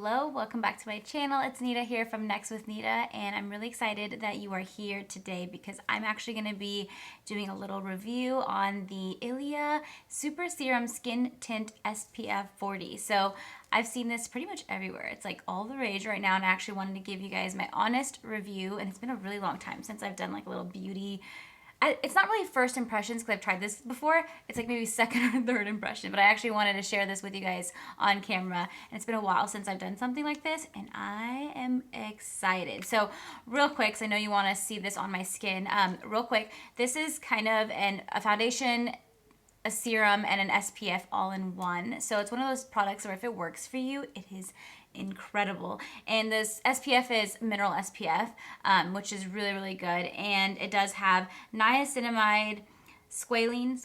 Hello, welcome back to my channel. It's Nita here from Next with Nita, and I'm really excited that you are here today because I'm actually going to be doing a little review on the Ilia Super Serum Skin Tint SPF 40. So I've seen this pretty much everywhere. It's like all the rage right now, and I actually wanted to give you guys my honest review, and it's been a really long time since I've done like a little beauty. It's not really first impressions because I've tried this before. It's like maybe second or third impression, but I actually wanted to share this with you guys on camera. And it's been a while since I've done something like this, and I am excited. So real quick, because I know you want to see this on my skin, real quick, this is kind of a foundation, a serum, and an SPF all in one. So it's one of those products where if it works for you, it is incredible. And this SPF is mineral SPF, which is really, really good. And it does have niacinamide, squalene,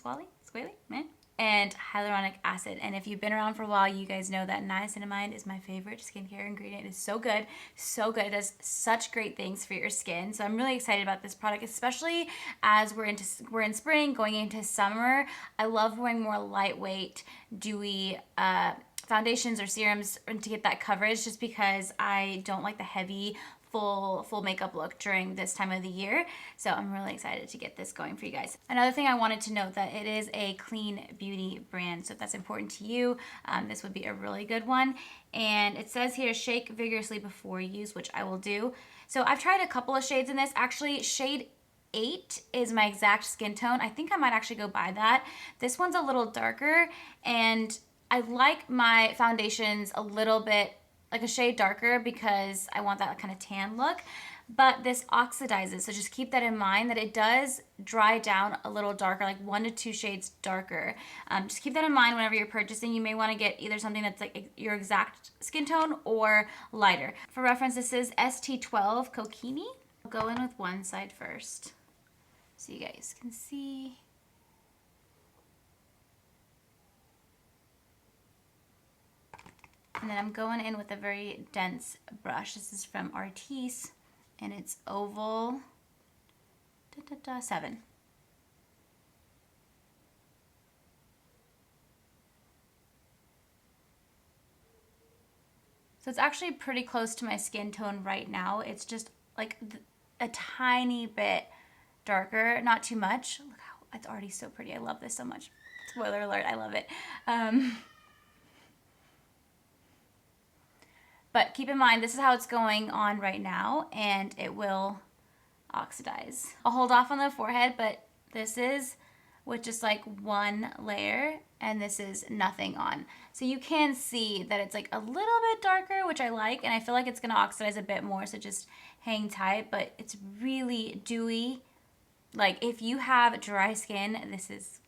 and hyaluronic acid. And if you've been around for a while, you guys know that niacinamide is my favorite skincare ingredient. It is so good, so good. It does such great things for your skin. So I'm really excited about this product, especially as we're in spring, going into summer. I love wearing more lightweight, dewy foundations or serums to get that coverage, just because I don't like the heavy full makeup look during this time of the year. So I'm really excited to get this going for you guys. Another thing I wanted to note that it is a clean beauty brand. So if that's important to you, this would be a really good one. And it says here, shake vigorously before use, which I will do. So I've tried a couple of shades in this. Actually, shade 8 is my exact skin tone. I think I might actually go by that. This one's a little darker, and I like my foundations a little bit like a shade darker because I want that kind of tan look, but this oxidizes. So just keep that in mind, that it does dry down a little darker, like 1 to 2 shades darker. Just keep that in mind whenever you're purchasing. You may want to get either something that's like your exact skin tone or lighter. For reference, this is ST12 Coquini. I'll go in with one side first so you guys can see. And then I'm going in with a very dense brush. This is from Artis, and it's Oval 7. So it's actually pretty close to my skin tone right now. It's just like a tiny bit darker, not too much. Look how it's already so pretty. I love this so much. Spoiler alert, I love it. But keep in mind, this is how it's going on right now, and it will oxidize. I'll hold off on the forehead, but this is with just like one layer, and this is nothing on. So you can see that it's like a little bit darker, which I like, and I feel like it's gonna oxidize a bit more, so just hang tight, but it's really dewy. Like if you have dry skin, this is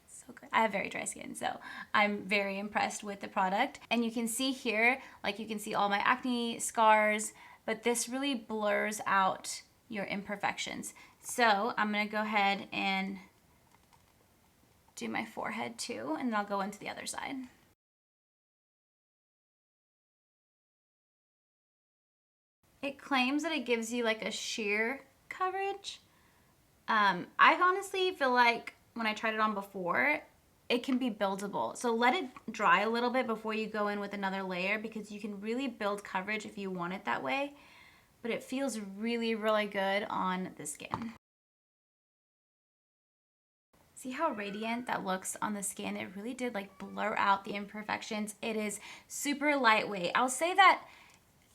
so good. I have very dry skin, so I'm very impressed with the product. And you can see here, like you can see all my acne scars, but this really blurs out your imperfections. So I'm gonna go ahead and do my forehead too, and then I'll go into the other side. It claims that it gives you like a sheer coverage. I honestly feel like when I tried it on before, it can be buildable. So let it dry a little bit before you go in with another layer, because you can really build coverage if you want it that way. But it feels really, really good on the skin. See how radiant that looks on the skin? It really did like blur out the imperfections. It is super lightweight. I'll say that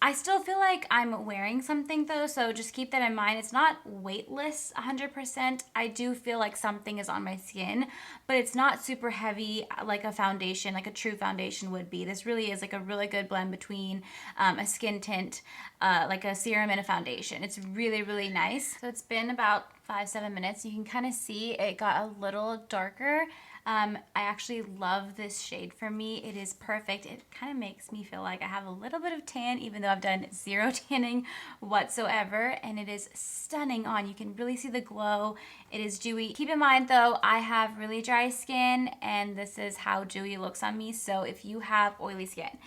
I still feel like I'm wearing something though, so just keep that in mind. It's not weightless 100%. I do feel like something is on my skin, but it's not super heavy like a foundation, like a true foundation would be. This really is like a really good blend between a skin tint, like a serum and a foundation. It's really, really nice. So it's been about 5-7 minutes. You can kind of see it got a little darker. I actually love this shade for me. It is perfect. It kind of makes me feel like I have a little bit of tan, even though I've done zero tanning whatsoever, and it is stunning on. You can really see the glow. It is dewy. Keep in mind though, I have really dry skin, and this is how dewy it looks on me. So if you have oily skin,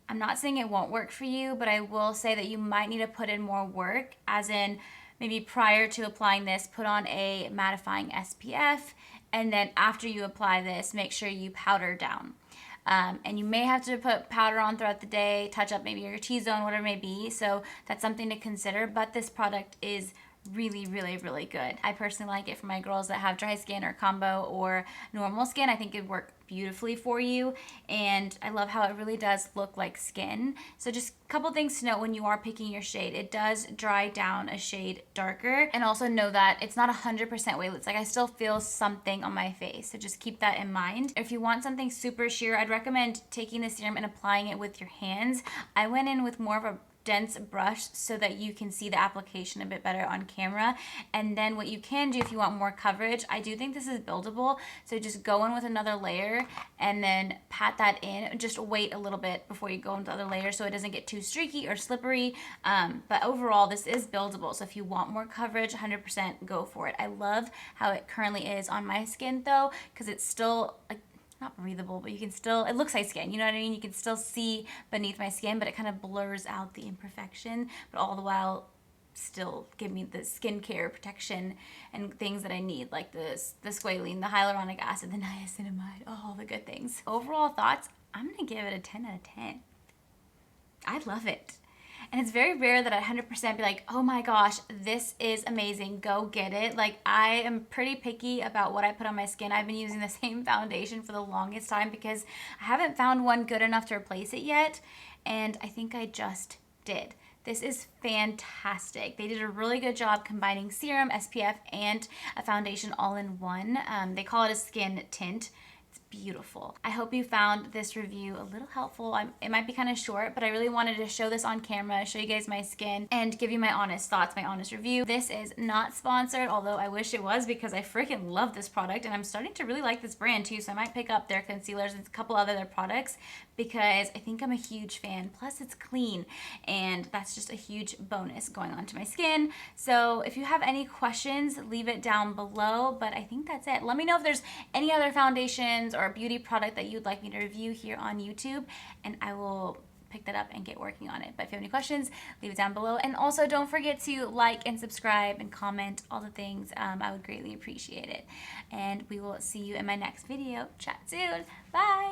I'm not saying it won't work for you, but I will say that you might need to put in more work, as in maybe prior to applying this, put on a mattifying SPF, and then after you apply this, make sure you powder down. And you may have to put powder on throughout the day, touch up maybe your T-zone, whatever it may be. So that's something to consider. But this product is really, really, really good. I personally like it for my girls that have dry skin or combo or normal skin. I think it'd work beautifully for you, and I love how it really does look like skin. So just a couple things to note when you are picking your shade. It does dry down a shade darker, and also know that it's not 100% weightless. Like, I still feel something on my face, so just keep that in mind. If you want something super sheer, I'd recommend taking the serum and applying it with your hands. I went in with more of a dense brush so that you can see the application a bit better on camera. And then what you can do if you want more coverage, I do think this is buildable, so just go in with another layer and then pat that in. Just wait a little bit before you go into the other layer so it doesn't get too streaky or slippery. But overall, this is buildable, so if you want more coverage, 100% go for it. I love how it currently is on my skin though, because it's still like not breathable, but you can still, it looks like skin, you know what I mean? You can still see beneath my skin, but it kind of blurs out the imperfection, but all the while still give me the skincare protection and things that I need, like the squalene, the hyaluronic acid, the niacinamide, all the good things. Overall thoughts, I'm gonna give it a 10 out of 10. I love it. And it's very rare that I 100% be like, oh my gosh, this is amazing, go get it. Like, I am pretty picky about what I put on my skin. I've been using the same foundation for the longest time because I haven't found one good enough to replace it yet, and I think I just did. This is fantastic. They did a really good job combining serum, SPF, and a foundation all in one. They call it a skin tint. Beautiful. I hope you found this review a little helpful. It might be kind of short, but I really wanted to show this on camera, show you guys my skin, and give you my honest thoughts, my honest review. This is not sponsored, although I wish it was because I freaking love this product, and I'm starting to really like this brand too, so I might pick up their concealers and a couple other products because I think I'm a huge fan. Plus, it's clean, and that's just a huge bonus going on to my skin. So if you have any questions, leave it down below, but I think that's it. Let me know if there's any other foundations or a beauty product that you'd like me to review here on YouTube, and I will pick that up and get working on it. But if you have any questions, leave it down below. And also don't forget to like and subscribe and comment, all the things. I would greatly appreciate it. And we will see you in my next video. Chat soon. Bye.